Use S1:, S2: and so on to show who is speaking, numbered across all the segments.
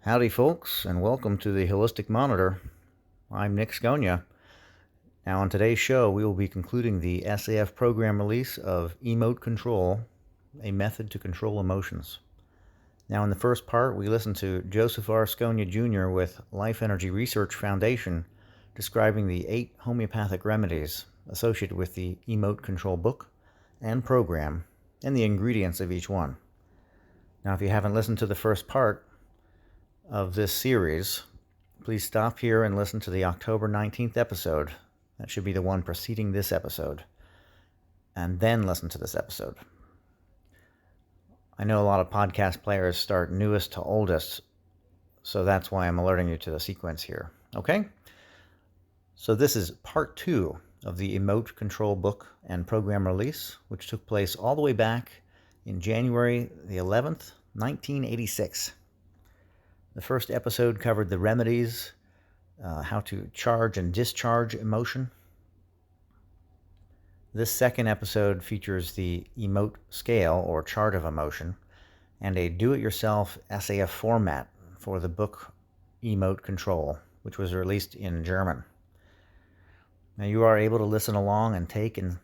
S1: Howdy folks, and welcome to the Holistic Monitor. I'm Nick Scogna. Now on today's show, we will be concluding the SAF program release of EMOTE Control, a method to control emotions. Now in the first part, we listened to Joseph R Scogna Jr. with Life Energy Research Foundation describing the 8 homeopathic remedies associated with the EMOTE Control book and program and the ingredients of each one. Now if you haven't listened to the first part of this series, please stop here and listen to the October 19th episode. That should be the one preceding this episode. And then listen to this episode. I know a lot of podcast players start newest to oldest, so that's why I'm alerting you to the sequence here. Okay? So this is part 2 of the EMOTE Control book and program release, which took place all the way back in January the 11th, 1986. The first episode covered the remedies, how to charge and discharge emotion. This second episode features the EMOTE scale, or chart of emotion, and a do-it-yourself SAF format for the book EMOTE Control, which was released in German. Now you are able to listen along and take and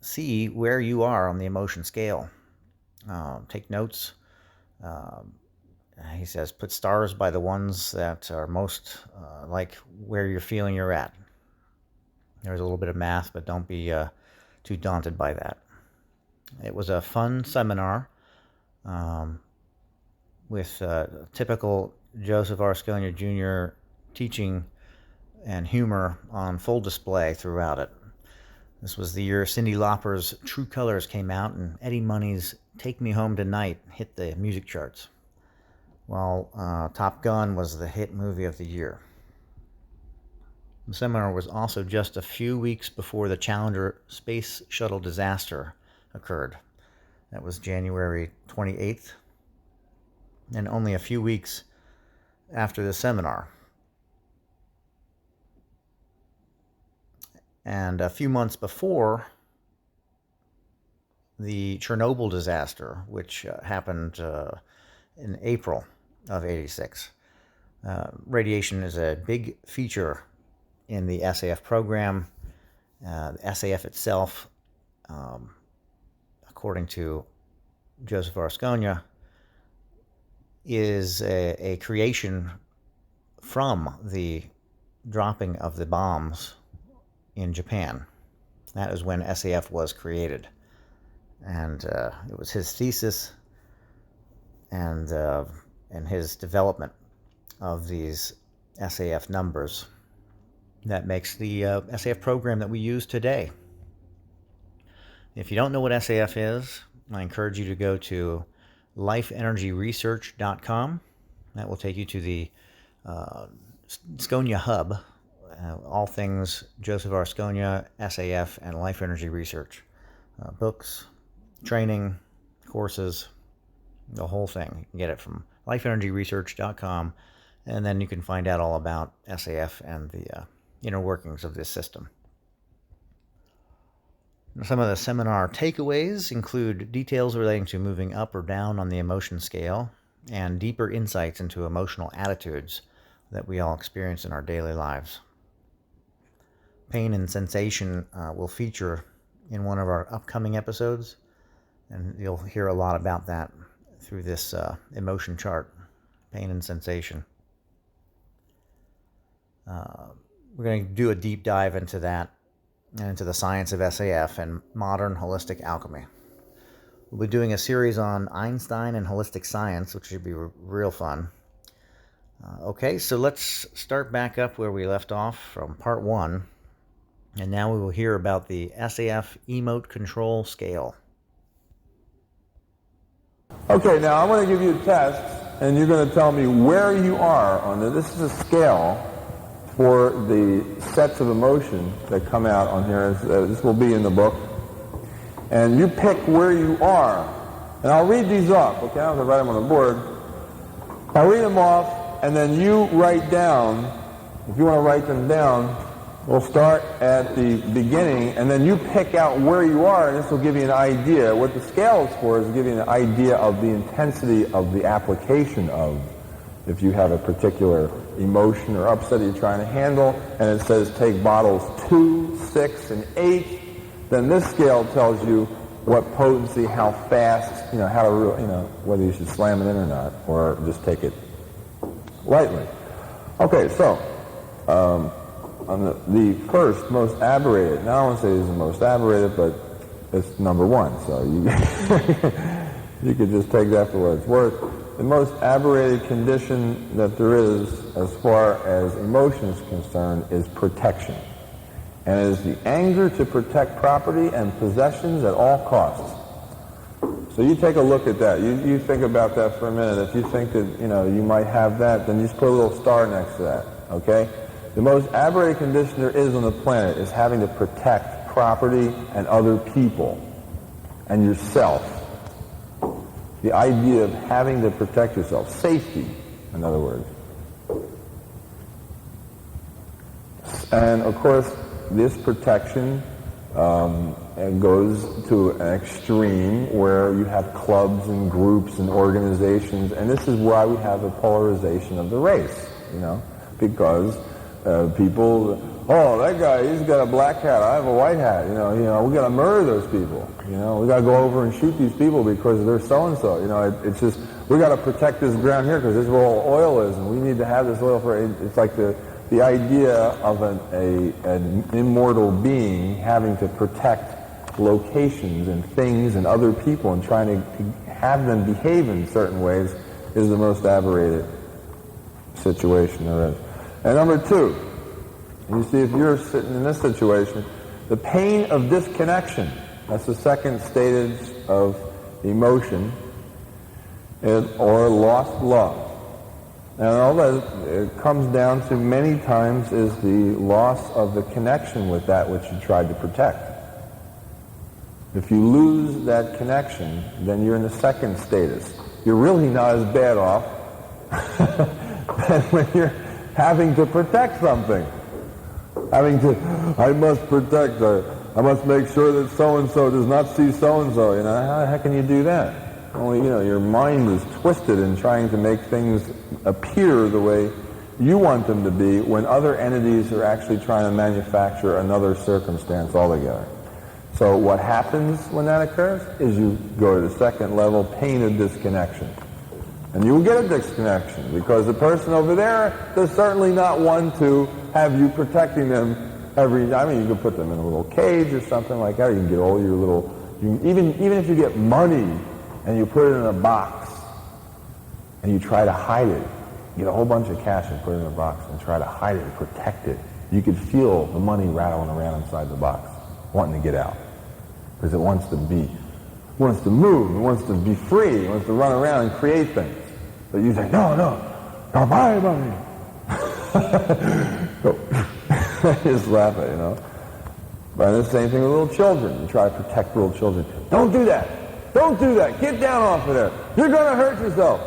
S1: see where you are on the emotion scale. Take notes. He says, put stars by the ones that are most like where you're feeling you're at. There's a little bit of math, but don't be too daunted by that. It was a fun seminar with typical Joseph R Scogna Jr. teaching and humor on full display throughout it. This was the year Cyndi Lauper's True Colors came out and Eddie Money's Take Me Home Tonight hit the music charts, while Top Gun was the hit movie of the year. The seminar was also just a few weeks before the Challenger Space Shuttle Disaster occurred. That was January 28th, and only a few weeks after the seminar. And a few months before the Chernobyl disaster, which happened in April of 86. Radiation is a big feature in the SAF program. The SAF itself, according to Joseph R Scogna, is a creation from the dropping of the bombs in Japan. That is when SAF was created. And it was his thesis and his development of these SAF numbers that makes the SAF program that we use today. If you don't know what SAF is, I encourage you to go to lifeenergyresearch.com. That will take you to the Scogna Hub, all things Joseph R Scogna, SAF, and Life Energy Research. Books, training, courses, the whole thing. You can get it from lifeenergyresearch.com, and then you can find out all about SAF and the inner workings of this system. Some of the seminar takeaways include details relating to moving up or down on the emotion scale and deeper insights into emotional attitudes that we all experience in our daily lives. Pain and sensation will feature in one of our upcoming episodes, and you'll hear a lot about that through this emotion chart, pain and sensation. We're going to do a deep dive into that and into the science of SAF and modern holistic alchemy. We'll be doing a series on Einstein and holistic science, which should be real fun. Okay, so let's start back up where we left off from part 1. And now we will hear about the SAF EMOTE Control scale.
S2: Okay, now I'm going to give you a test, and you're going to tell me where you are on it. This is a scale for the sets of emotion that come out on here. This will be in the book. And you pick where you are. And I'll read these off, okay? I'm going to write them on the board. I'll read them off, and then you write down, if you want to write them down, we'll start at the beginning, and then you pick out where you are, and this will give you an idea. What the scale is for is to give you an idea of the intensity of the application of If you have a particular emotion or upset that you're trying to handle, and it says take bottles 2, 6, and 8, then this scale tells you what potency, how fast, how to, whether you should slam it in or not, or just take it lightly. Okay, so on the first, most aberrated. Now I don't want to say this is the most aberrated, but it's number 1, so you you could just take that for what it's worth. The most aberrated condition that there is as far as emotion is concerned is protection. And it is the anger to protect property and possessions at all costs. So you take a look at that. You think about that for a minute. If you think that, you might have that, then you just put a little star next to that, okay? The most aberrated condition there is on the planet is having to protect property and other people and yourself. The idea of having to protect yourself. Safety, in other words. And, of course, this protection goes to an extreme where you have clubs and groups and organizations, and this is why we have a polarization of the race, because people, oh, that guy, he's got a black hat, I have a white hat, we got to murder those people, we got to go over and shoot these people because they're so-and-so, it's just, we got to protect this ground here because this is where all oil is, and we need to have this oil for, it's like the idea of an immortal being having to protect locations and things and other people and trying to have them behave in certain ways is the most aberrated situation there is. And number 2, you see, if you're sitting in this situation, the pain of disconnection, that's the second stage of emotion, or lost love. And all that it comes down to many times is the loss of the connection with that which you tried to protect. If you lose that connection, then you're in the second status. You're really not as bad off than when you're having to protect something. I must protect, I must make sure that so-and-so does not see so-and-so. How the heck can you do that? Only, your mind is twisted in trying to make things appear the way you want them to be when other entities are actually trying to manufacture another circumstance altogether. So what happens when that occurs is you go to the second level, pain of disconnection. And you will get a disconnection because the person over there does certainly not want to have you protecting them you can put them in a little cage or something like that. You can get all your little, even if you get money and you put it in a box and you try to hide it, you get a whole bunch of cash and put it in a box and try to hide it and protect it. You could feel the money rattling around inside the box, wanting to get out because it wants to move, it wants to be free, it wants to run around and create things. But you say, no, don't buy money. Just laugh at it, But the same thing with little children. You try to protect little children. Don't do that. Don't do that. Get down off of there. You're going to hurt yourself.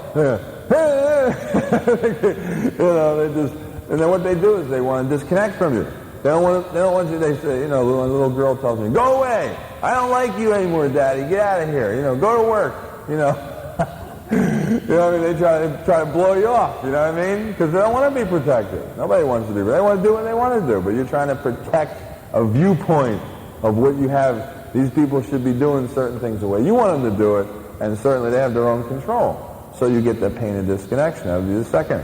S2: And then what they do is they want to disconnect from you. They don't want you, they say, little girl tells me, go away. I don't like you anymore, Daddy. Get out of here. Go to work. They try to blow you off, because they don't want to be protected. Nobody wants to be, they want to do what they want to do, but you're trying to protect a viewpoint of what you have. These people should be doing certain things the way you want them to do it, and certainly they have their own control. So you get that pain of disconnection. That would be the second.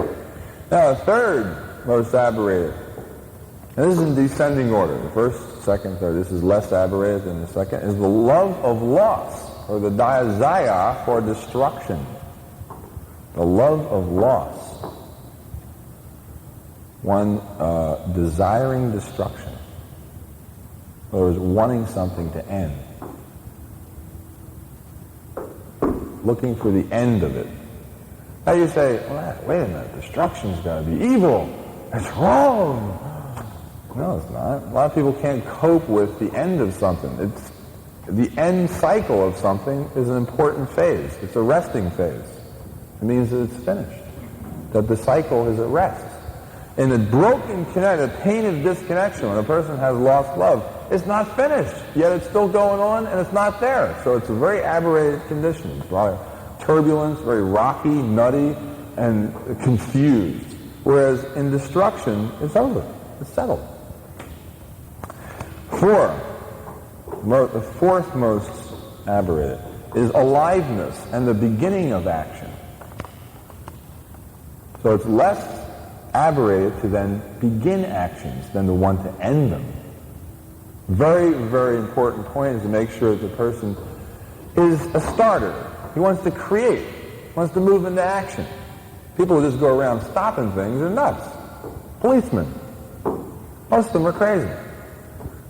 S2: Now, the third most aberrated. And this is in descending order. The first, second, third. This is less aberrated than the second. Is the love of loss, or the diazaya for destruction. The love of loss. One desiring destruction. In other words, wanting something to end. Looking for the end of it. Now you say, well, wait a minute, destruction's got to be evil. It's wrong. No, it's not. A lot of people can't cope with the end of something. The end cycle of something is an important phase. It's a resting phase. It means that it's finished. That the cycle is at rest. In the broken connection, the pain of disconnection, when a person has lost love, it's not finished. Yet it's still going on and it's not there. So it's a very aberrated condition. It's a lot of turbulence, very rocky, nutty, and confused. Whereas in destruction, it's over. It's settled. The fourth most aberrated is aliveness and the beginning of action. So it's less aberrated to then begin actions than the one to end them. Very, very important point is to make sure that the person is a starter. He wants to create, wants to move into action. People who just go around stopping things are nuts. Policemen. Most of them are crazy.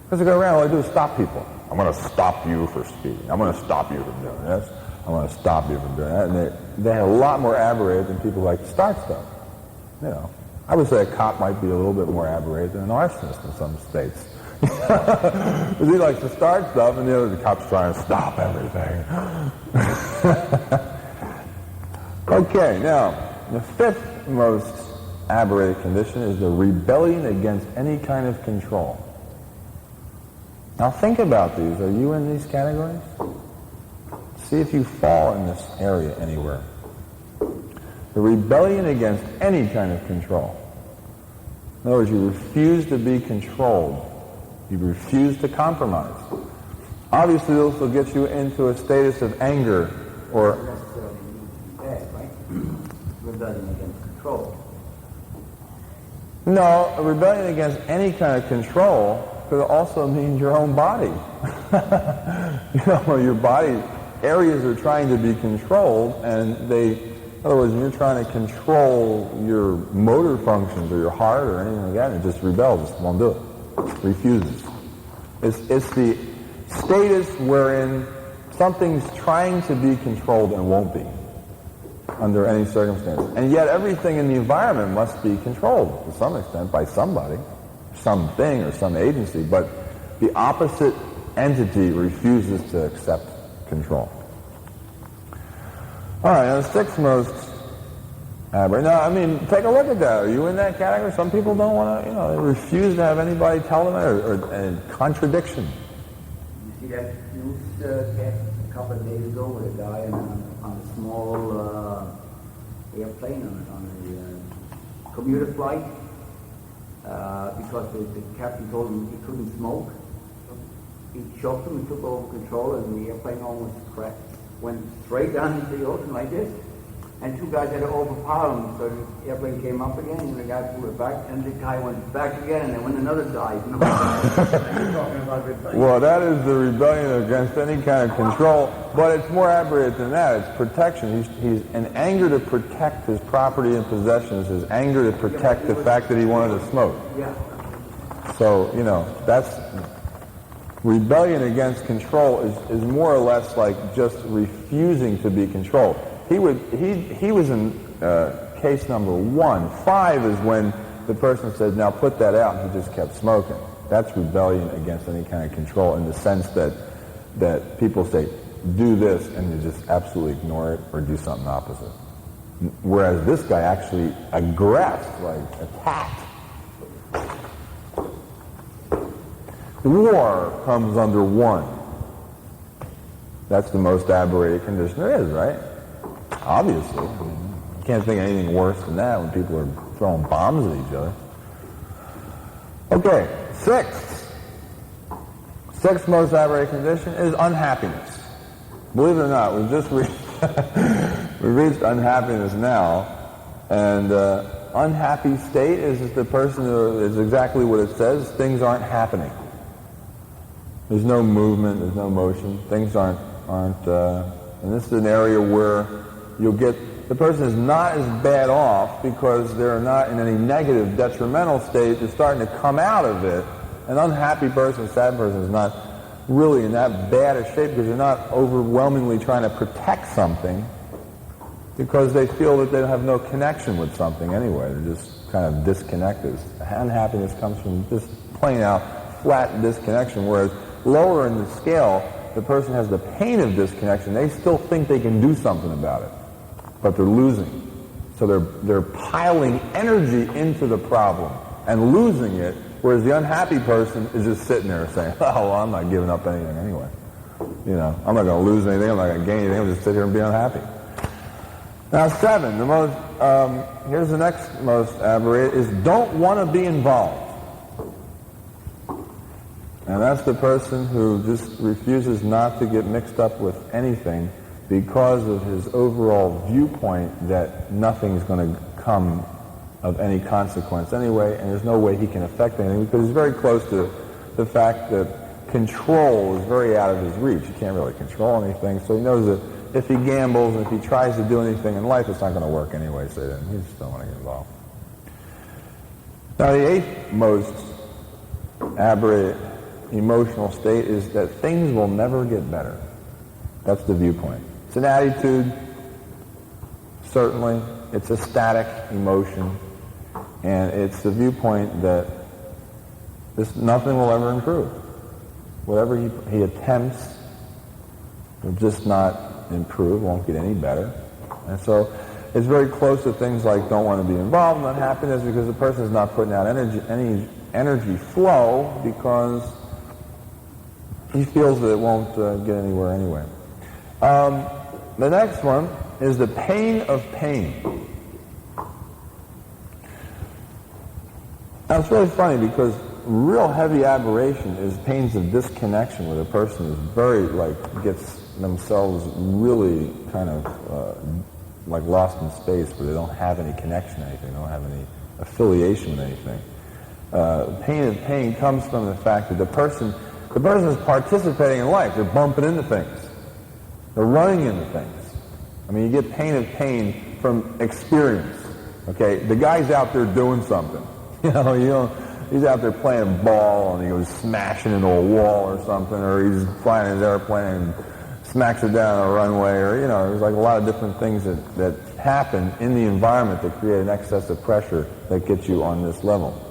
S2: Because they go around, all they do is stop people. I'm going to stop you for speeding. I'm going to stop you from doing this. I'm going to stop you from doing that. And they're a lot more aberrated than people who like to start stuff. You know, I would say a cop might be a little bit more aberrated than an arsonist in some states. Because he likes to start stuff, and the cop's trying to stop everything. Okay, now, the fifth most aberrated condition is the rebellion against any kind of control. Now think about these. Are you in these categories? See if you fall in this area anywhere. The rebellion against any kind of control. In other words, you refuse to be controlled. You refuse to compromise. Obviously, this will get you into a status of anger or...
S3: Bad, right? Rebellion against control.
S2: No, a rebellion against any kind of control could also mean your own body. Your body areas are trying to be controlled, and in other words, when you're trying to control your motor functions or your heart or anything like that, it just rebels, just won't do it. Refuses. It's the status wherein something's trying to be controlled and won't be under any circumstance. And yet everything in the environment must be controlled to some extent by somebody, something or some agency, but the opposite entity refuses to accept control. All right, now the sixth most aberrant. Now, I mean, take a look at that. Are you in that category? Some people don't want to, they refuse to have anybody tell them that, or contradiction.
S3: You see that news cast a couple of days ago with a guy on a small airplane on a commuter flight because the captain told him he couldn't smoke. He choked him and took over control, and the airplane almost crashed. Went straight down into the ocean like this, and two guys had to overpower him, so the airplane came up again, and the guy pulled it back, and the guy went back again, and then went another dive.
S2: Well, that is the rebellion against any kind of control, but it's more aberrated than that. It's protection. He's in anger to protect his property and possessions, his anger to protect the fact that he wanted to smoke.
S3: Yeah.
S2: So, that's... Rebellion against control is more or less like just refusing to be controlled. He was in case number 1. 5 is when the person said, now put that out, and he just kept smoking. That's rebellion against any kind of control in the sense that people say, do this, and you just absolutely ignore it or do something opposite. Whereas this guy actually aggressed, like attacked. War comes under 1. That's the most aberrated condition there is, right? Obviously. You can't think of anything worse than that when people are throwing bombs at each other. Okay, sixth most aberrated condition is unhappiness. Believe it or not, we've just reached unhappiness now, and unhappy state is the person who is exactly what it says, things aren't happening. There's no movement, there's no motion, things aren't, and this is an area where you'll get, the person is not as bad off because they're not in any negative, detrimental state, they're starting to come out of it. An unhappy person, a sad person is not really in that bad a shape because they're not overwhelmingly trying to protect something because they feel that they have no connection with something anyway, they're just kind of disconnected. Unhappiness comes from just plain out flat disconnection, whereas lower in the scale, the person has the pain of disconnection. They still think they can do something about it, but they're losing. So they're piling energy into the problem and losing it, whereas the unhappy person is just sitting there saying, oh, well, I'm not giving up anything anyway. I'm not going to lose anything. I'm not going to gain anything. I'll just sit here and be unhappy. Now 7, the most, here's the next most aberrated, is don't want to be involved. And that's the person who just refuses not to get mixed up with anything because of his overall viewpoint that nothing's going to come of any consequence anyway, and there's no way he can affect anything because he's very close to the fact that control is very out of his reach. He can't really control anything, so he knows that if he gambles and if he tries to do anything in life, it's not going to work anyway, so then he just don't want to get involved. Now the 8th most aberrant emotional state is that things will never get better. That's the viewpoint. It's an attitude, certainly. It's a static emotion, and it's the viewpoint that nothing will ever improve. Whatever he attempts will just not improve, won't get any better. And so it's very close to things like don't want to be involved in unhappiness because the person is not putting out any energy flow because he feels that it won't get anywhere anyway. The next one is the pain of pain. Now it's really funny because real heavy aberration is pains of disconnection where the person is very, gets themselves really kind of lost in space where they don't have any connection to anything, they don't have any affiliation with anything. Pain of pain comes from the fact that the person is participating in life. They're bumping into things. They're running into things. I mean, you get pain of pain from experience. Okay, the guy's out there doing something. He's out there playing ball and he goes smashing into a wall or something, or he's flying his airplane and smacks it down on a runway, or there's like a lot of different things that happen in the environment that create an excess of pressure that gets you on this level.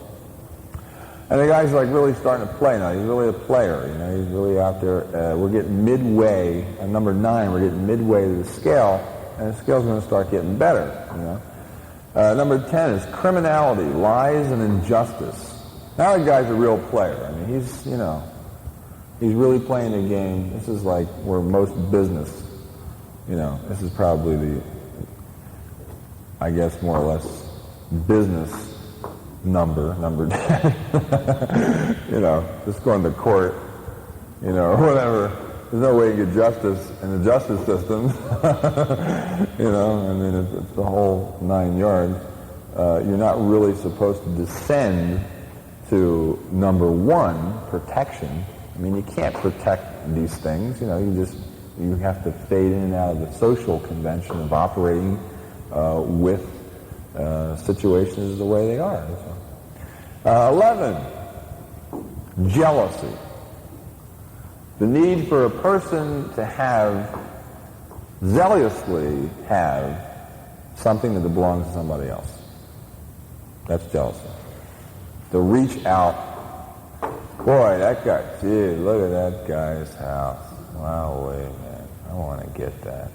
S2: And the guy's really starting to play now. He's really a player. He's really out there. We're getting midway. At number 9, we're getting midway to the scale, and the scale's going to start getting better. Number 10 is criminality, lies, and injustice. Now the guy's a real player. I mean, he's really playing the game. This is like where most business, this is probably I guess more or less business number 10. Just going to court, or whatever. There's no way you get justice in the justice system. It's the whole 9 yards. You're not really supposed to descend to number 1, protection. I mean, you can't protect these things. You have to fade in and out of the social convention of operating with situations the way they are. 11, jealousy. The need for a person to zealously have something that belongs to somebody else. That's jealousy. To reach out, boy, that guy, gee, look at that guy's house. Wow, wait, man, I want to get that.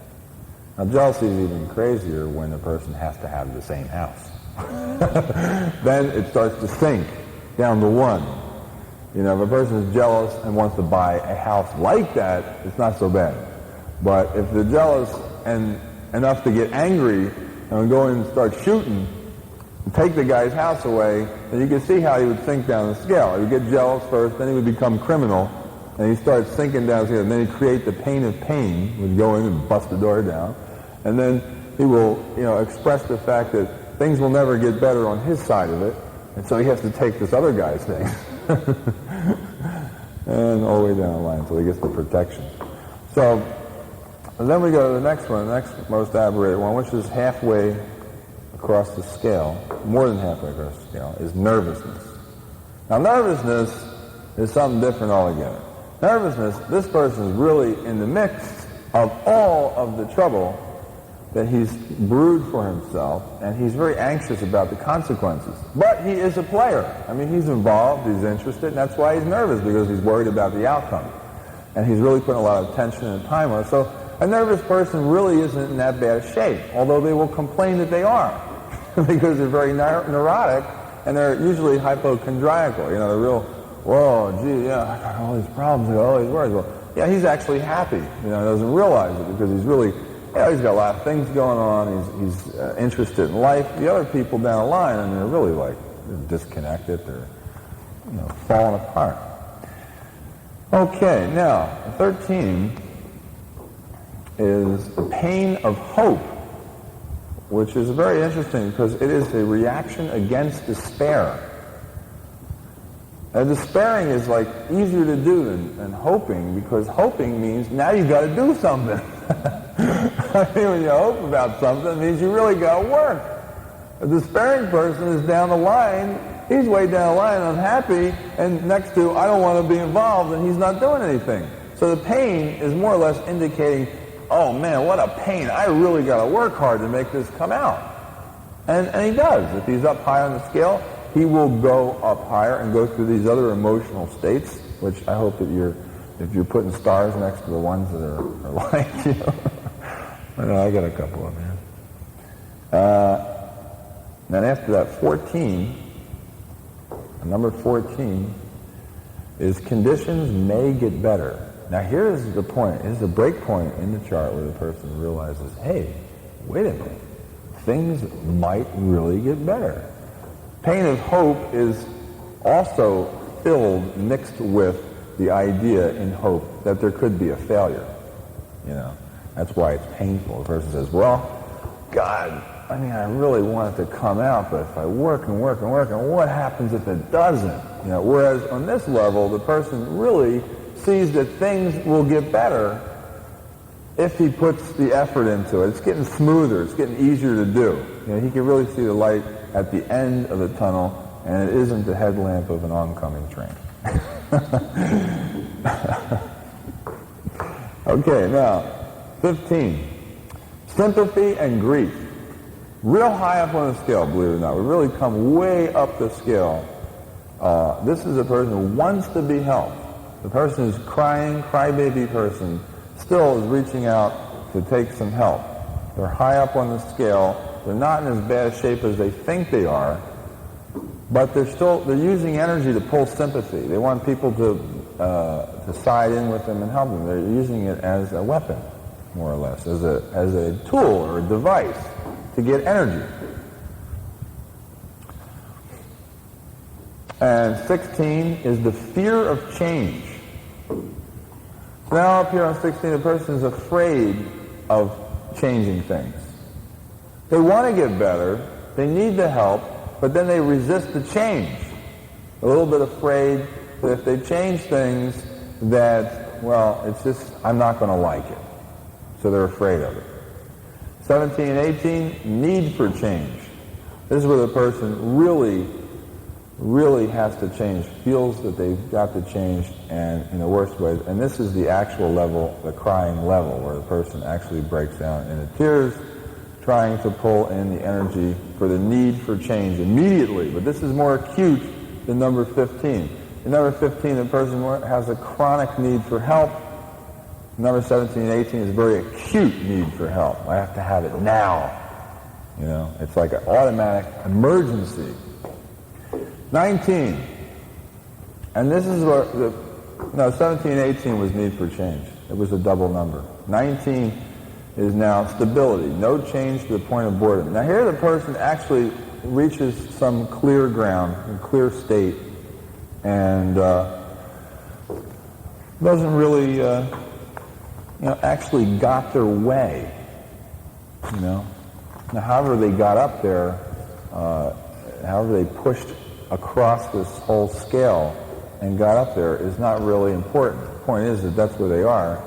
S2: Now, jealousy is even crazier when the person has to have the same house. Then it starts to sink down to 1. If a person is jealous and wants to buy a house like that, it's not so bad. But if they're jealous and enough to get angry and go in and start shooting and take the guy's house away, then you can see how he would sink down the scale. He would get jealous first, then he would become criminal, and he starts sinking down the scale. And then he'd create the pain of pain, would go in and bust the door down. And then he will, express the fact that things will never get better on his side of it, and so he has to take this other guy's thing. And all the way down the line until he gets the protection. So, and then we go to the next one, the next most aberrated one, which is halfway across the scale, more than halfway across the scale, is nervousness. Now, nervousness is something different altogether. Nervousness, this person is really in the mix of all of the trouble that he's brewed for himself, and he's very anxious about the consequences. But he is a player. I mean, he's involved, he's interested, and that's why he's nervous, because he's worried about the outcome. And he's really putting a lot of attention and time on it. So a nervous person really isn't in that bad a shape, although they will complain that they are, because they're very neurotic, and they're usually hypochondriacal. They're real, whoa, gee, yeah, I got all these problems, I got all these worries. Well, yeah, he's actually happy. He doesn't realize it, because he's really he's got a lot of things going on. He's interested in life. The other people down the line, I mean, they're really like disconnected. They're falling apart. Okay, now 13 is the pain of hope, which is very interesting because it is a reaction against despair. And despairing is like easier to do than hoping, because hoping means now you got to do something. I mean, when you hope about something, it means you really got to work. A despairing person is down the line. He's way down the line, unhappy, and next to I don't want to be involved, and he's not doing anything. So the pain is more or less indicating, oh man, what a pain! I really got to work hard to make this come out. And he does. If he's up high on the scale, he will go up higher and go through these other emotional states, which I hope that if you're putting stars next to the ones that are like you. I know, I got a couple of them. Then after that, 14, number 14, is conditions may get better. Now here's the point, here's the break point in the chart where the person realizes, hey, wait a minute, things might really get better. Pain of hope is also mixed with the idea in hope that there could be a failure. That's why it's painful. The person says, well, God, I mean, I really want it to come out, but if I work and work and work, and what happens if it doesn't? Whereas on this level, the person really sees that things will get better if he puts the effort into it. It's getting smoother. It's getting easier to do. He can really see the light at the end of the tunnel, and it isn't the headlamp of an oncoming train. Okay, now, 15. Sympathy and grief. Real high up on the scale, believe it or not. We really come way up the scale. This is a person who wants to be helped. The person who's crying, crybaby person, still is reaching out to take some help. They're high up on the scale. They're not in as bad a shape as they think they are, but they're using energy to pull sympathy. They want people to side in with them and help them. They're using it as a weapon, more or less, as a tool or a device to get energy. And 16 is the fear of change. Now up here on 16, the person is afraid of changing things. They want to get better, they need the help, but then they resist the change. A little bit afraid that if they change things that, well, it's just, I'm not going to like it. So they're afraid of it. 17 and 18, need for change. This is where the person really has to change, feels that they've got to change, and in the worst ways. And this is the actual level, the crying level, where the person actually breaks down into tears, trying to pull in the energy for the need for change immediately. But this is more acute than number 15. In number 15, the person has a chronic need for help. Number 17 and 18 is a very acute need for help. I have to have it now. It's like an automatic emergency. 19. And this is where 17 and 18 was need for change. It was a double number. 19 is now stability, no change to the point of boredom. Now here the person actually reaches some clear ground, a clear state, and doesn't really, actually got their way. Now however they got up there, however they pushed across this whole scale and got up there is not really important. The point is that that's where they are,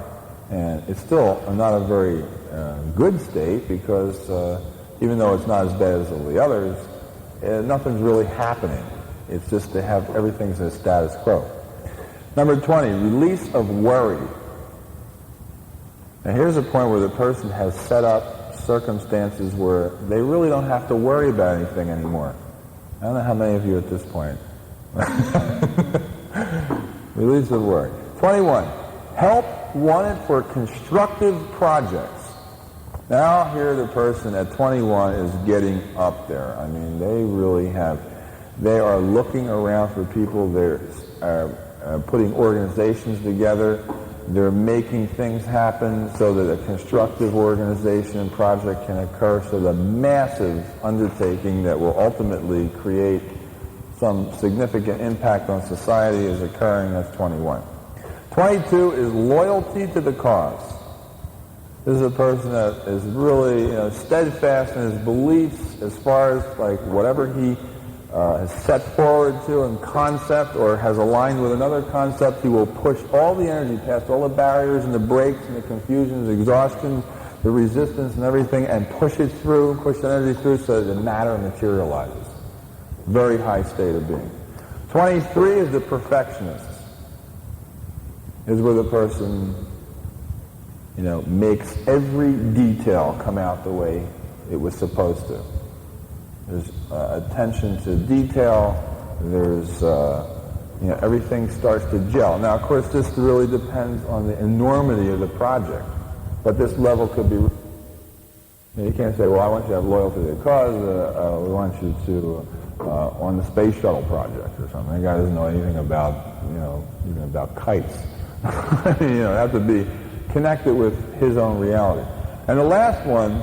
S2: and it's still not a very good state, because even though it's not as bad as all the others, nothing's really happening. It's just they have everything's in a status quo. Number 20, release of worry. Now here's a point where the person has set up circumstances where they really don't have to worry about anything anymore. I don't know how many of you at this point. Release of worry. 21, help wanted for constructive projects. Now here the person at 21 is getting up there. I mean, they are looking around for people. They're putting organizations together. They're making things happen so that a constructive organization and project can occur, so the massive undertaking that will ultimately create some significant impact on society is occurring. That's 21. 22 is loyalty to the cause. This is a person that is really steadfast in his beliefs as far as like whatever he has set forward to in concept or has aligned with another concept. He will push all the energy past all the barriers and the breaks and the confusions, the exhaustion, the resistance and everything, and push it through, push the energy through so that the matter materializes. Very high state of being. 23 is the perfectionist. Is where the person makes every detail come out the way it was supposed to. There's attention to detail. There's, everything starts to gel. Now, of course, this really depends on the enormity of the project. But this level could be, you can't say, well, I want you to have loyalty to the cause. We want you to, on the space shuttle project or something. The guy doesn't know anything about, even about kites. Have to be connected with his own reality. And the last one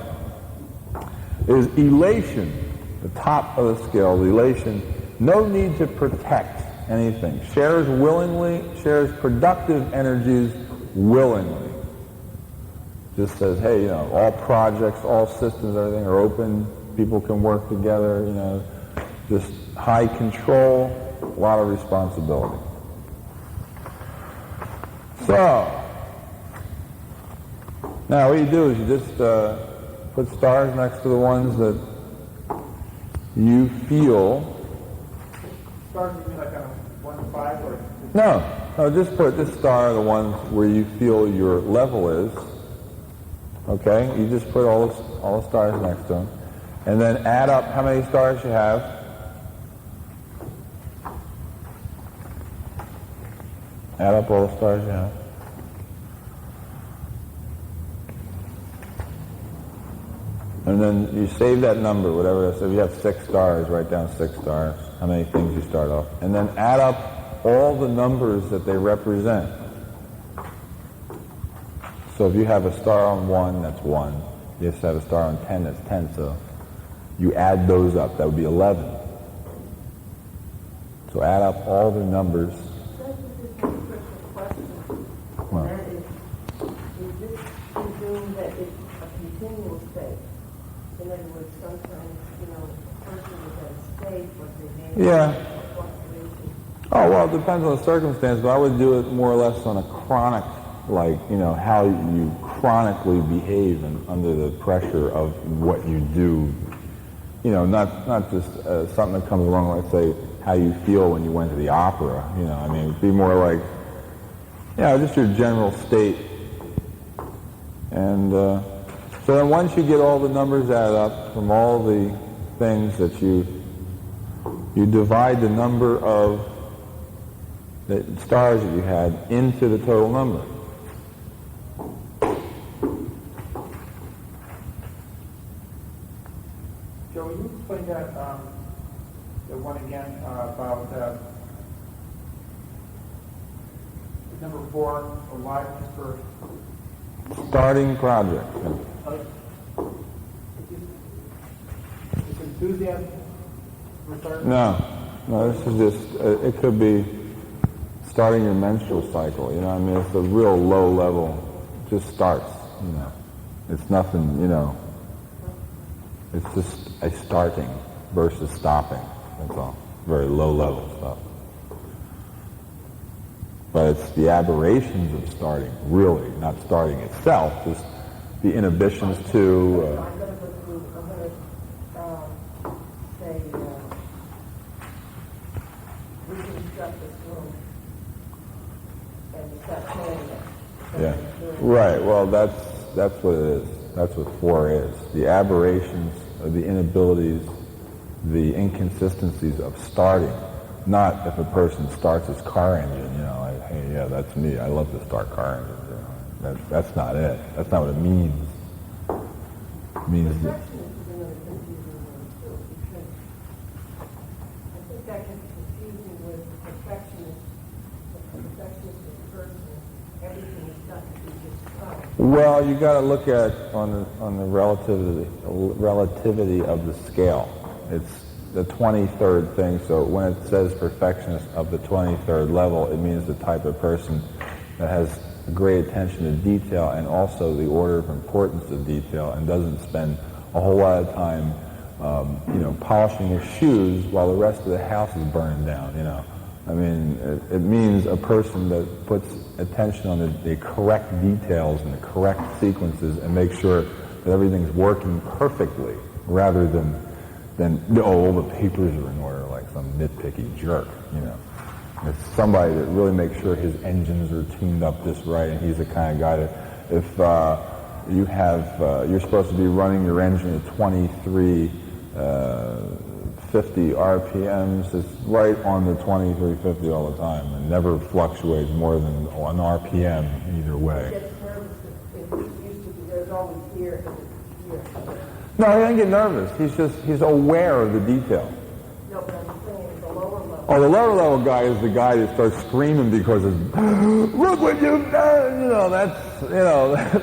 S2: is elation. The top of the scale, the elation. No need to protect anything. Shares willingly, shares productive energies willingly. Just says, hey, all projects, all systems, everything are open. People can work together, just high control, a lot of responsibility. So, now what you do is you just put stars next to the ones that you feel.
S4: Stars you mean like on 1 to 5 or?
S2: No, just put this star the ones where you feel your level is. Okay, you just put all the stars next to them, and then add up how many stars you have. Add up all the stars you have. And then you save that number, whatever it is. So if you have 6 stars, write down 6 stars, how many things you start off. And then add up all the numbers that they represent. So if you have a star on 1, that's 1. You just have a star on 10, that's 10. So you add those up, that would be 11. So add up all the numbers.
S5: Well, that is this presume that it's a continual state? In other words, sometimes, a person is at a state, but they may have a fluctuation.
S2: Oh, well, it depends on the circumstance, but I would do it more or less on a chronic, how you chronically behave under the pressure of what you do. Not just something that comes along, let's say, how you feel when you went to the opera. It'd be more like, just your general state. And so then once you get all the numbers added up from all the things that you divide the number of the stars that you had into the total number.
S4: Joe, will you explain that, the one again about number 4, aliveness for
S2: Starting project.
S4: is enthusiasm for starting?
S2: No, this is just, it could be starting your menstrual cycle, it's a real low level, just starts, It's nothing, it's just a starting versus stopping, that's all. Very low level stuff. But it's the aberrations of starting, really, not starting itself, just the inhibitions to...
S5: I'm going to go through, say, reconstruct this room and start planning it.
S2: Yeah. Right. Well, that's what it is. That's what 4 is. The aberrations, the inabilities, the inconsistencies of starting. Not if a person starts his car engine, hey, yeah, that's me. I love to start car engines. That's not it. That's not what it means. It means that...
S5: Perfectionist is another confusing one, too, because I think that gets confusing with perfectionist. The perfectionist is a person everything is got to be just so.
S2: Well, you got to look at on the relativity of the scale. It's the 23rd thing. So when it says perfectionist of the 23rd level, it means the type of person that has great attention to detail and also the order of importance of detail, and doesn't spend a whole lot of time, polishing his shoes while the rest of the house is burning down. I mean, it means a person that puts attention on the correct details and the correct sequences and makes sure that everything's working perfectly, rather than all the papers are in order like some nitpicky jerk. It's somebody that really makes sure his engines are tuned up just right, and he's the kind of guy that if you're supposed to be running your engine at 2350 RPMs, it's right on the 2350 all the time, and never fluctuates more than an RPM either way.
S5: Gets nervous if he's used to be, there's always here and here.
S2: No, he doesn't get nervous. He's aware of the detail.
S5: No, but I'm saying the lower level.
S2: Oh, the lower level guy is the guy that starts screaming because it's, look what you've done!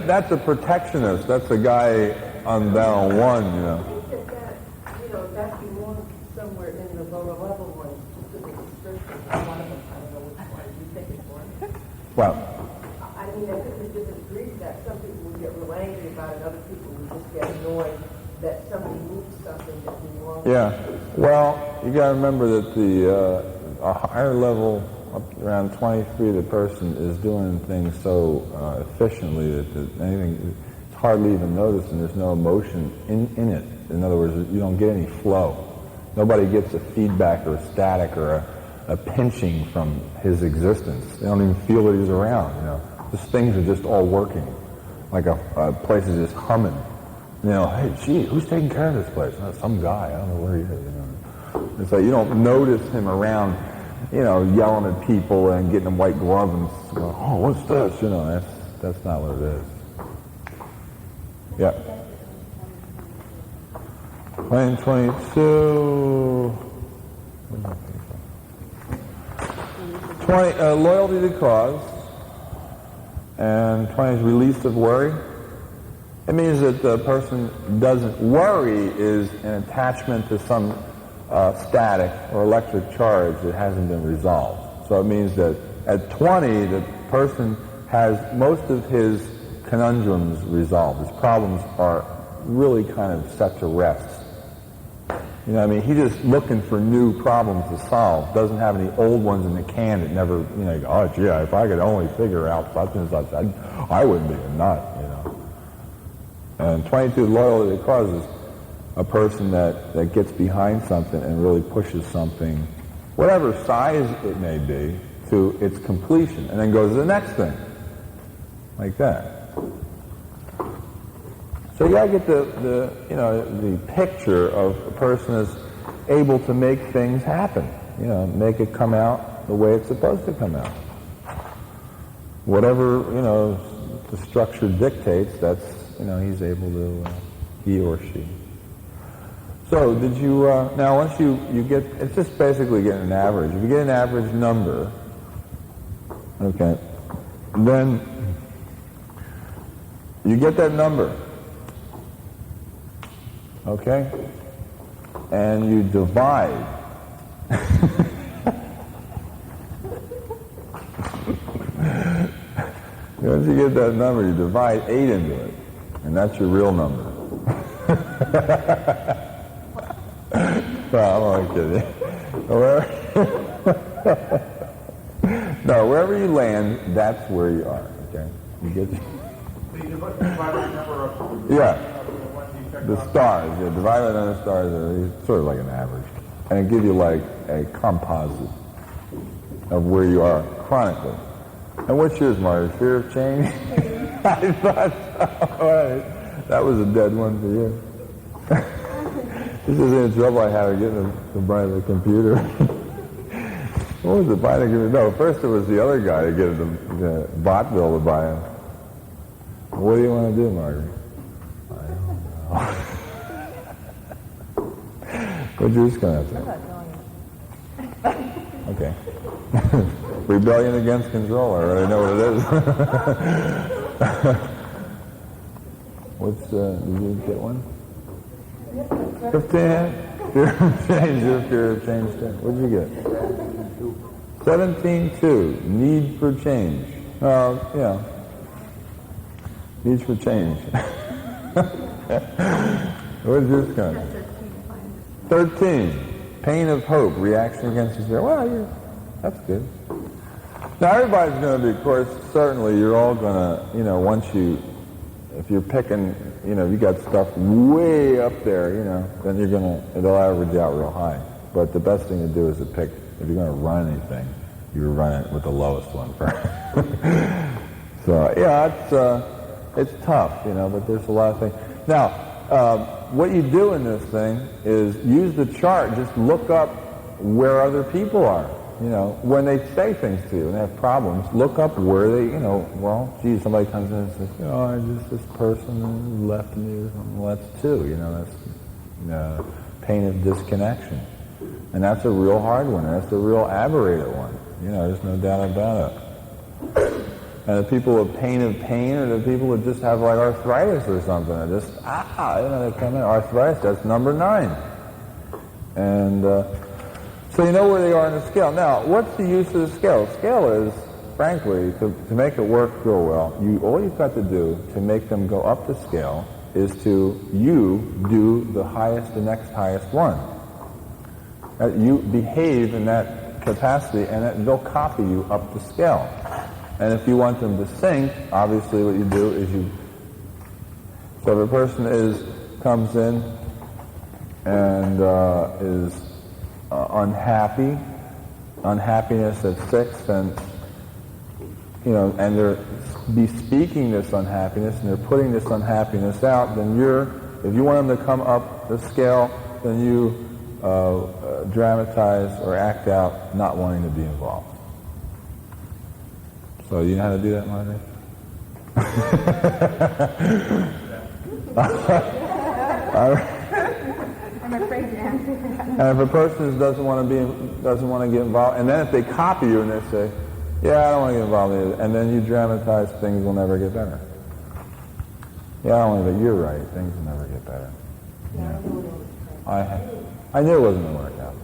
S2: That's a protectionist. That's a guy on down one,
S5: I think that belongs somewhere in the lower level one, to the description. One of them, I don't know which one you think it's one.
S2: Well,
S5: I mean, I think we disagree that some people would get real angry about it, other people would just get annoyed that somebody moved something that belongs.
S2: yeah. Well, you got to remember that a higher level, up around 23, the person is doing things so efficiently that anything it's hardly even noticed, and there's no emotion in it. In other words, you don't get any flow. Nobody gets a feedback or a static or a pinching from his existence. They don't even feel that he's around. Just things are just all working, like a place is just humming. Hey, gee, who's taking care of this place? Some guy. I don't know where he is. It's like you don't notice him around, yelling at people and getting them white gloves and going, oh, what's this? That's not what it is. Yeah. 2022. 20, loyalty to cause. And 20 is release of worry. It means that the person doesn't worry is an attachment to some static or electric charge that hasn't been resolved. So it means that at 20, the person has most of his conundrums resolved. His problems are really kind of set to rest. He's just looking for new problems to solve. Doesn't have any old ones in the can that never, oh, gee, if I could only figure out such and such, I wouldn't be a nut, And 22, loyalty to cause is a person that gets behind something and really pushes something, whatever size it may be, to its completion, and then goes to the next thing, like that. So you gotta get the picture of a person as able to make things happen, make it come out the way it's supposed to come out. Whatever, the structure dictates, that's, he's able to, he or she. So did you, now once you get, it's just basically getting an average. If you get an average number, okay, then you get that number, okay, and you divide. Once you get that number, you divide 8 into it, and that's your real number. Well, I'm only kidding. No, wherever you land, that's where you are, okay? You get
S4: So you divide the number of
S2: yeah,
S4: the ones you checked
S2: the
S4: off.
S2: stars, yeah, divide by the number of stars, it's sort of like an average. And it gives you like a composite of where you are chronically. And what's yours, Marty? Fear of change? I thought so. All right. That was a dead one for you. This is the trouble I had getting to buy the computer. What was it, buying the computer? No, first it was the other guy to get the bot bill to buy him. What do you want to do, Margaret? I don't know. What's yours going to say?
S6: I'm not knowing.
S2: Okay. Rebellion against control. I already know what it is. What's, did you get one? 15? Fear of change, fear of change. What did you get? 17.2. Need for change. Yeah. Needs for change. What is this kind? 13. Pain of hope. Reaction against despair. Well, that's good. Now, everybody's going to be, of course, certainly you're all going to, once you, if you're picking, you got stuff way up there, then you're going to, it'll average out real high. But the best thing to do is to pick, if you're going to run anything, you run it with the lowest one first. So, yeah, it's tough, but there's a lot of things. Now, what you do in this thing is use the chart, just look up where other people are. When they say things to you and they have problems, look up where they, somebody comes in and says, this person left me or something. Well, that's two, that's pain of disconnection. And that's a real hard one. That's a real aberrated one. There's no doubt about it. And the people with pain of pain are the people that just have like arthritis or something. They just, they come in, arthritis, that's number 9. And, so you know where they are on the scale. Now, what's the use of the scale? The scale is, frankly, to make it work real well, all you've got to do to make them go up the scale is to do the next highest one. You behave in that capacity, and they'll copy you up the scale. And if you want them to sink, obviously what you do is so if a person comes in and is unhappiness at 6, then, and they're bespeaking this unhappiness and they're putting this unhappiness out, then if you want them to come up the scale, then you dramatize or act out not wanting to be involved. So you know how to do that, Margaret?
S6: I'm afraid to answer that.
S2: And if a person doesn't want to get involved, and then if they copy you and they say, yeah, I don't want to get involved either, and then you dramatize, things will never get better. Yeah, I don't want to, but you're right, things will never get better. Yeah. I knew it wasn't going to work out.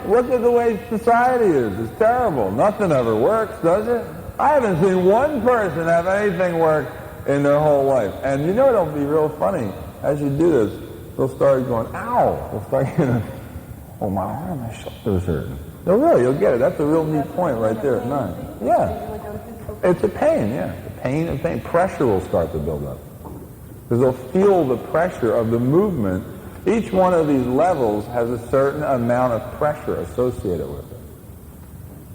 S2: Look at the way society is. It's terrible. Nothing ever works, does it? I haven't seen one person have anything work in their whole life. And it'll be real funny. As you do this, they'll start going, ow. They'll start getting, oh, my arm, my shoulder's hurting. No, really, you'll get it. That's a real neat point right there at 9. Yeah. It's a pain, yeah. The pain and pain. Pressure will start to build up. Because they'll feel the pressure of the movement. Each one of these levels has a certain amount of pressure associated with it.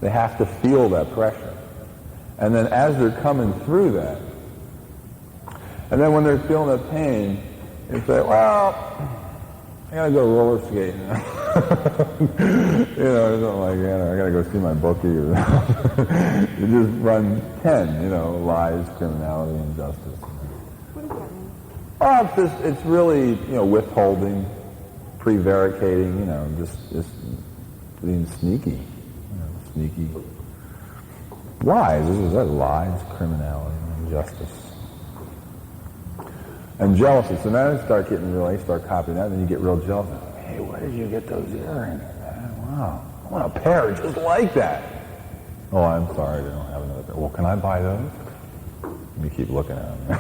S2: They have to feel that pressure. And then as they're coming through that, and then when they're feeling the pain, you say, well, I gotta go roller skating. Something like that. I gotta go see my bookie. You just run 10, lies, criminality, injustice.
S6: What does that mean?
S2: Oh, it's really, withholding, prevaricating, just being sneaky, sneaky. Lies, lies, criminality, injustice. And jealousy. So now you start getting real, you start copying that, and then you get real jealous. Hey, where did you get those earrings, man? Wow, I want a pair just like that. Oh, I'm sorry, they don't have another pair. Well, can I buy those? You keep looking at them.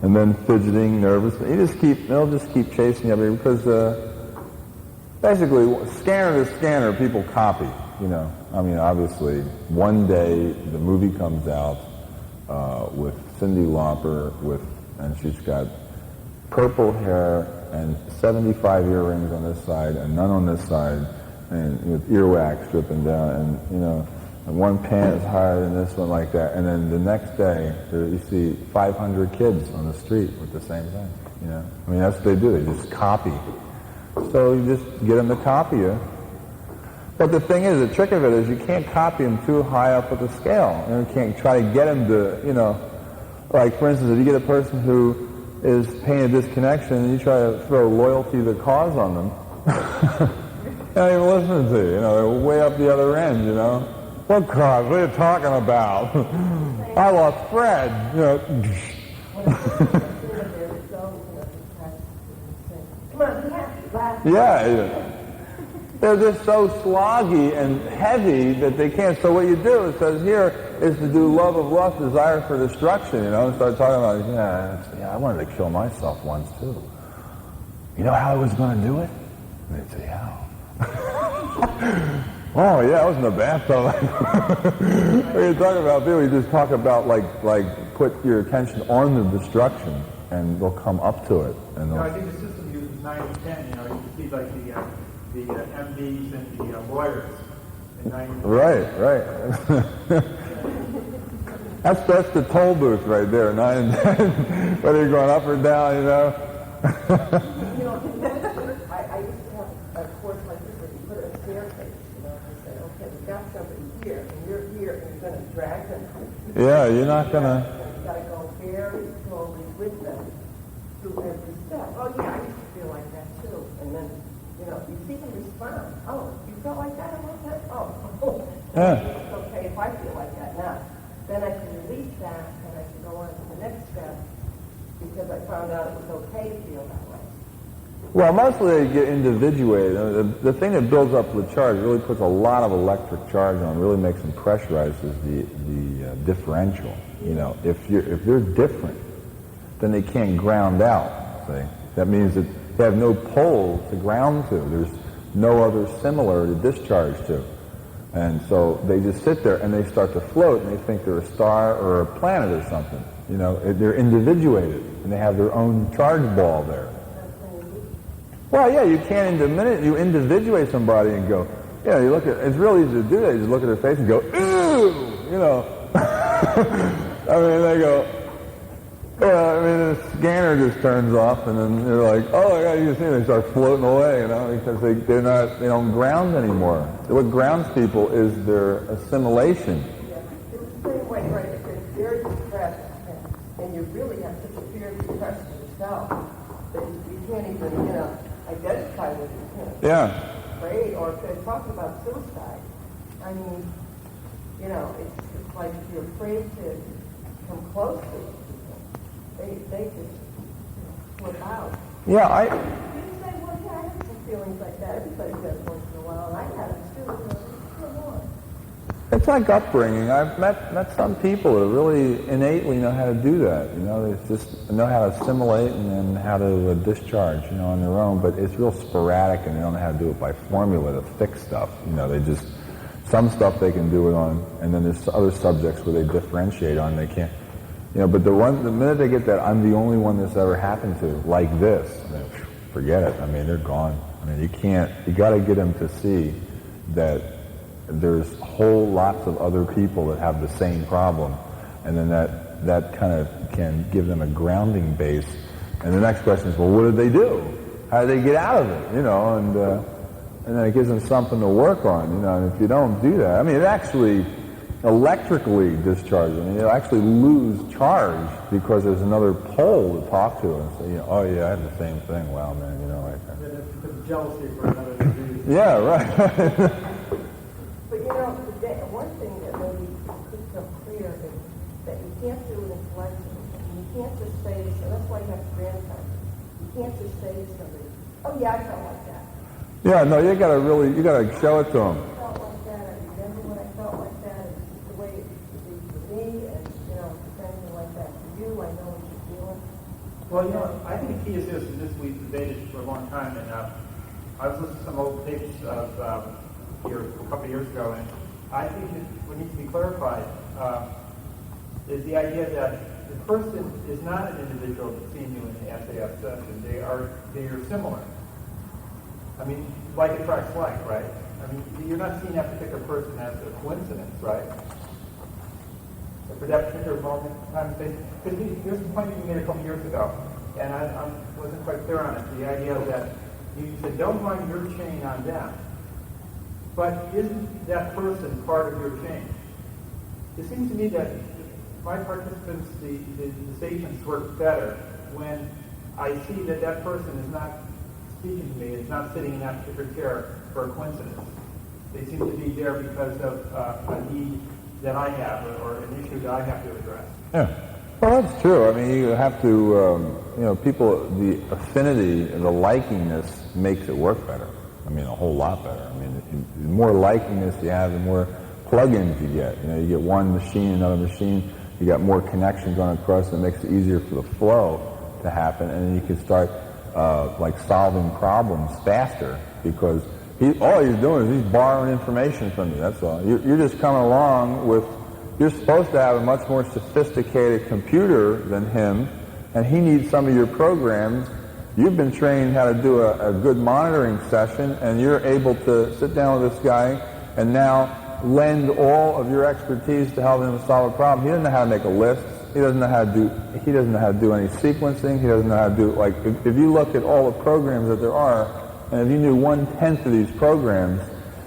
S2: And then fidgeting, nervous. They'll just keep chasing you because basically, scanner to scanner, people copy. Obviously, one day the movie comes out with Cyndi Lauper and she's got purple hair and 75 earrings on this side and none on this side, and with earwax dripping down, and one pant is higher than this one, like that. And then the next day, you see 500 kids on the street with the same thing. That's what they do. They just copy. So you just get them to copy you. But the thing is, the trick of it is you can't copy them too high up with the scale. You can't try to get them to, like for instance, if you get a person who is pain of disconnection and you try to throw loyalty to the cause on them, They're not even listening to you. They're way up the other end. What cause? What are you talking about? I lost Fred. Yeah. They're just so sloggy and heavy that they can't. So what you do, it says here, is to do love of lust, desire for destruction, and start talking about, I wanted to kill myself once too. You know how I was going to do it? And they'd say, how? Oh yeah, I was in the bathtub. What are you talking about? People, you just talk about like put your attention on the destruction, and they'll come up to it. And
S4: I think the system uses 9 and 10. You can see like the MDs and the lawyers.
S2: Right. That's the toll booth right there, 9 and 10. Whether you're going up or down,
S5: I used to have a course like this where you put a staircase, and say, okay, we've got somebody here, and you're here, and you're going to drag them.
S2: Yeah, you're not going to...
S5: You've got to go very slowly with them through every step. Oh, yeah, I used to feel like that, too. And then, you see them respond. Oh, you felt like that? Oh.
S2: Yeah.
S5: It's okay if I feel like that now. Then I can release that, and I can go on to the next step, because I found out it was okay to feel that way.
S2: Well, mostly they get individuated. The thing that builds up the charge really puts a lot of electric charge on, really makes them pressurized is the differential. If they're different, then they can't ground out. See? That means that they have no pole to ground to. There's no other similar to discharge to. And so they just sit there and they start to float and they think they're a star or a planet or something. They're individuated and they have their own charge ball there. Well, yeah, you can't, the minute you individuate somebody and go, you look at, it's real easy to do that. You just look at their face and go, ew, they go, the scanner just turns off and then they're like, oh, yeah, you see, they start floating away, because they don't ground anymore. What grounds people is their assimilation.
S5: Yeah, it's the same way, right? If you're very depressed and you really have such a fear of depression yourself that you can't even, identify with it.
S2: Yeah.
S5: Afraid, or if they're talking about suicide. I mean, it's like you're afraid to come close to it. They just flip out.
S2: Yeah,
S5: You say, well, yeah, I have some feelings like that. Everybody does once in a while, and I have them too. Come on.
S2: it's like upbringing. I've met some people that really innately know how to do that. They just know how to assimilate and then how to discharge, on their own. But it's real sporadic, and they don't know how to do it by formula to fix stuff. They just some stuff they can do it on, and then there's other subjects where they differentiate on. They can't. But the minute they get that, I'm the only one this ever happened to, like this, forget it. They're gone. You got to get them to see that there's whole lots of other people that have the same problem, and then that kind of can give them a grounding base. And the next question is, well, what did they do? How did they get out of it? And then it gives them something to work on. And if you don't do that, it actually electrically discharges. You'll actually lose charge because there's another pole to talk to and say, oh yeah, I had the same thing. Wow, man,
S4: It's jealousy for another disease.
S2: Yeah, right.
S5: But one thing that maybe could become clear is that you can't do it intellectually. You can't just say to somebody, that's why you have grandparents. You can't just say to somebody, oh yeah, I felt like that.
S2: Yeah, no, you gotta show it to them.
S5: I felt like that, I remember when I felt like that, and it's the way it should be for me, and something like that for you, I know what you're feeling.
S4: Well, I think the key is this, and this we've debated for a long time, and I was listening to some old tapes of here a couple of years ago, and I think what needs to be clarified is the idea that the person is not an individual that's seeing you in the SAF session. They are similar. Like attracts like, right? You're not seeing that particular person as a coincidence, right? For that particular moment, because here's the point you made a couple years ago, and I wasn't quite clear on it. The idea that you said, don't run your chain on them. But isn't that person part of your chain? It seems to me that my participants, the statements work better when I see that person is not speaking to me is not sitting in that particular chair for a coincidence. They seem to be there because of a need that I have or an issue that I have to address.
S2: Yeah. Well, that's true. I mean, you have to, people, the affinity, the likingness makes it work better. I mean, a whole lot better. I mean, the more likingness you have, the more plugins you get. You get one machine, another machine, you got more connections on across, and it makes it easier for the flow to happen, and then you can start like solving problems faster because all he's doing is he's borrowing information from you. That's all. You're just coming along with. You're supposed to have a much more sophisticated computer than him, and he needs some of your programs. You've been trained how to do a good monitoring session, and you're able to sit down with this guy and now lend all of your expertise to help him solve a problem. He doesn't know how to make a list. He doesn't know how to do. He doesn't know how to do any sequencing. He doesn't know how to do if you look at all the programs that there are, and if you knew 1/10 of these programs,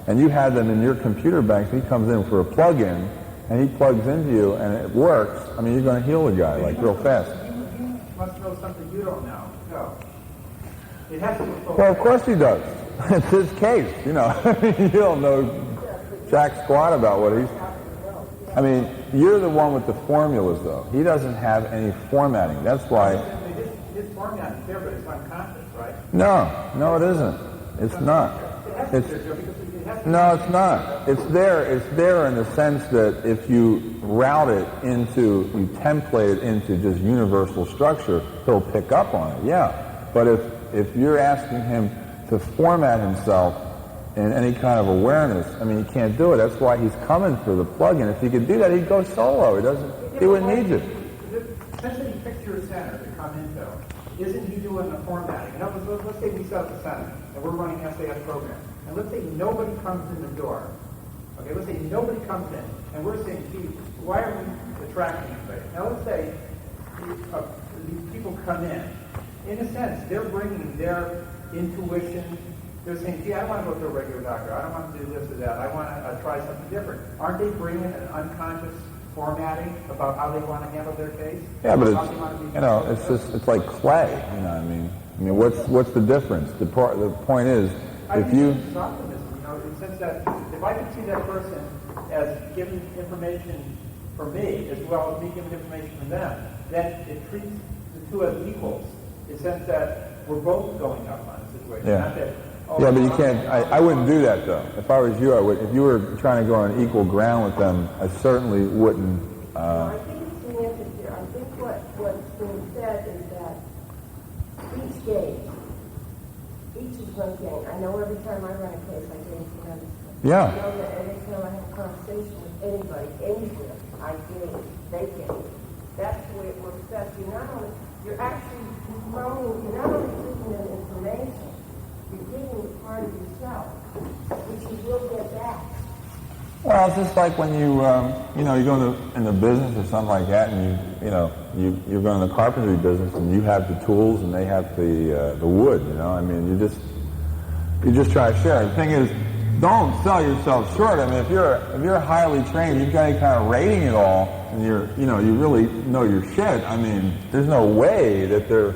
S2: and you had them in your computer bank, he comes in for a plug-in, and he plugs into you, and it works. I mean, you're going to heal the guy real fast.
S4: You must know something you don't know. No. It has to be.
S2: Well, of course he does. It's his case. You don't know jack squat about what he's. I mean, you're the one with the formulas, though. He doesn't have any formatting. That's why.
S4: His formatting is there, but it's unconscious, right?
S2: No, it isn't. It's not. No, it's not. It's there. It's there in the sense that if you route it into, you template it into just universal structure, he'll pick up on it. Yeah, but if you're asking him to format himself in any kind of awareness, I mean, he can't do it. That's why he's coming for the plug-in. If he could do that, he'd go solo. He wouldn't need you.
S4: Essentially, you pick your center to come into. Isn't he doing the formatting? In other words, let's say we set up a center, and we're running an SAF program. And let's say nobody comes in the door. Okay, let's say nobody comes in, and we're saying, gee, why are we attracting anybody? Now let's say these people come in. In a sense, they're bringing their intuition. They're saying, gee, I don't want to go to a regular doctor. I don't want to do this or that. I want to try something different. Aren't they bringing an unconscious formatting about how they want to handle their case?
S2: Yeah, but it's like clay. I mean, what's the difference? The point is, if you
S4: it's optimism, in the sense that if I can see that person as giving information for me as well as me giving information for them, then it treats the two as equals. In the sense that we're both going up on the situation.
S2: Yeah.
S4: Not that,
S2: yeah, but you can't. I wouldn't do that though. If I was you, I would. If you were trying to go on equal ground with them, I certainly wouldn't.
S5: I think it's the answer here. I think what's being said is that each game. Each is one game. I know every time I run a case, I gain tremendous.
S2: Yeah.
S5: I know that every time I have a conversation with anybody, anywhere, I gain, they gain. That's the way it works best. You're actually growing, you're not only giving them information, you're giving them part of yourself, which you will get back.
S2: Well, it's just like when you go in the business or something like that, and you're going in the carpentry business, and you have the tools and they have the wood. I mean, you just try to share. The thing is, don't sell yourself short. I mean, if you're highly trained, you've got any kind of rating at all, and you really know your shit. I mean, there's no way that the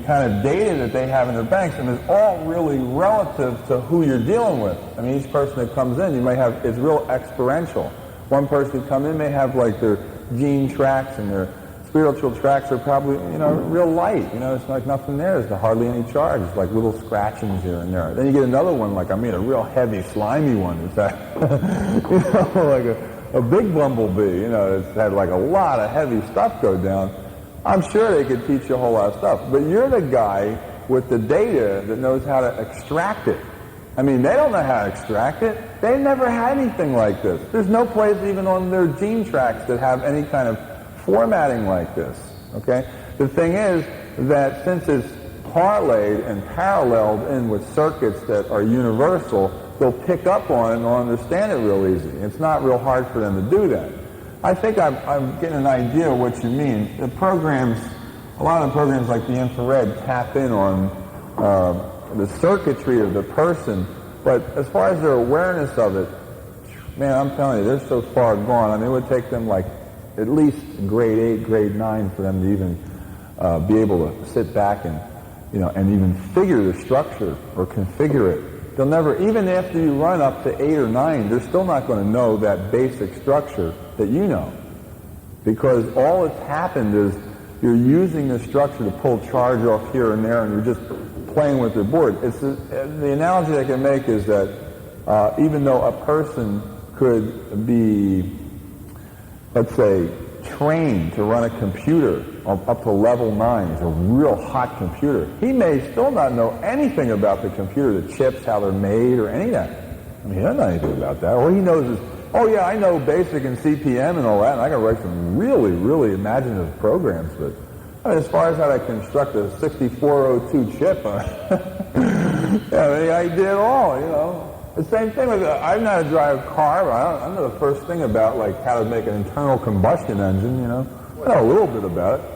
S2: kind of data that they have in their banks, and it's all really relative to who you're dealing with. I mean, each person that comes in, it's real experiential. One person who comes in may have like their gene tracks and their spiritual tracks are probably, real light. It's like nothing there. There's hardly any charge. It's like little scratchings here and there. Then you get another one, like a real heavy, slimy one. It's like, like a big bumblebee, it's had like a lot of heavy stuff go down. I'm sure they could teach you a whole lot of stuff, but you're the guy with the data that knows how to extract it. I mean, they don't know how to extract it. They never had anything like this. There's no place even on their gene tracks that have any kind of formatting like this, okay? The thing is that since it's parlayed and paralleled in with circuits that are universal, they'll pick up on it and they'll understand it real easy. It's not real hard for them to do that. I think I'm getting an idea of what you mean. A lot of programs like the infrared tap in on the circuitry of the person, but as far as their awareness of it, man, I'm telling you, they're so far gone. I mean, it would take them like at least grade 8, grade 9 for them to even be able to sit back and and even figure the structure or configure it. They'll never, even after you run up to 8 or 9, they're still not going to know that basic structure that you know. Because all that's happened is you're using the structure to pull charge off here and there, and you're just playing with the board. The analogy I can make is that even though a person could be, let's say, trained to run a computer up to level 9, it's a real hot computer, he may still not know anything about the computer, the chips, how they're made, or any of that. I mean, he doesn't know anything about that. All he knows is, oh yeah, I know BASIC and CPM and all that, and I can write some really, really imaginative programs, but as far as how to construct a 6402 chip, I did it all, The same thing with, I know how to drive a car, but I don't know the first thing about, how to make an internal combustion engine, I know a little bit about it.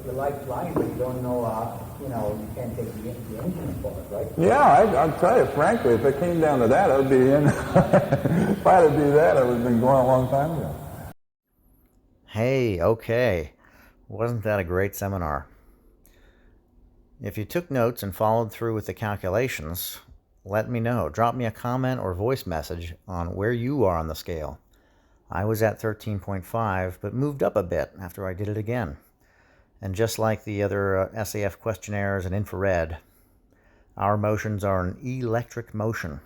S3: You like flying, but you don't know, you can't take the engine apart, right?
S2: Yeah, I'll tell you, frankly, if it came down to that, I would be in. If I had to do that, I would have been going a long time ago.
S1: Hey, okay. Wasn't that a great seminar? If you took notes and followed through with the calculations, let me know. Drop me a comment or voice message on where you are on the scale. I was at 13.5, but moved up a bit after I did it again. And just like the other SAF questionnaires and infrared, our motions are an electric motion,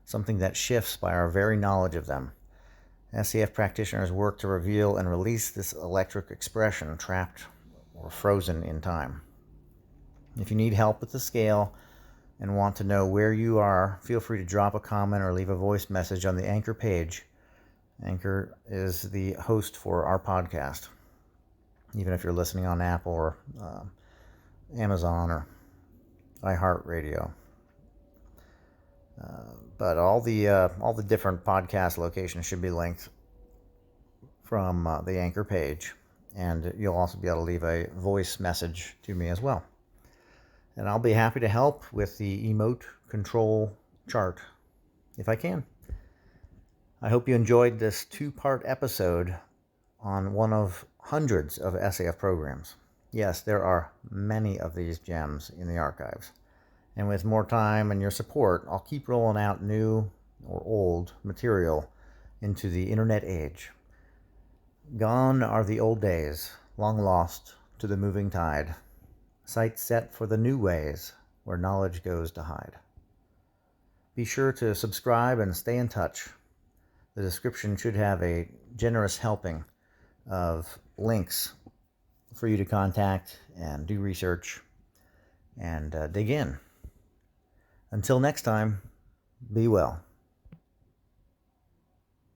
S1: something that shifts by our very knowledge of them. SAF practitioners work to reveal and release this electric expression trapped or frozen in time. If you need help with the scale and want to know where you are, feel free to drop a comment or leave a voice message on the Anchor page. Anchor is the host for our podcast, even if you're listening on Apple or Amazon or iHeartRadio. But all the different podcast locations should be linked from the Anchor page, and you'll also be able to leave a voice message to me as well. And I'll be happy to help with the EMOTE Control chart if I can. I hope you enjoyed this 2-part episode on one of hundreds of SAF programs. Yes, there are many of these gems in the archives. And with more time and your support, I'll keep rolling out new or old material into the internet age. Gone are the old days, long lost to the moving tide. Sights set for the new ways, where knowledge goes to hide. Be sure to subscribe and stay in touch. The description should have a generous helping of links for you to contact and do research and dig in. Until next time, be well.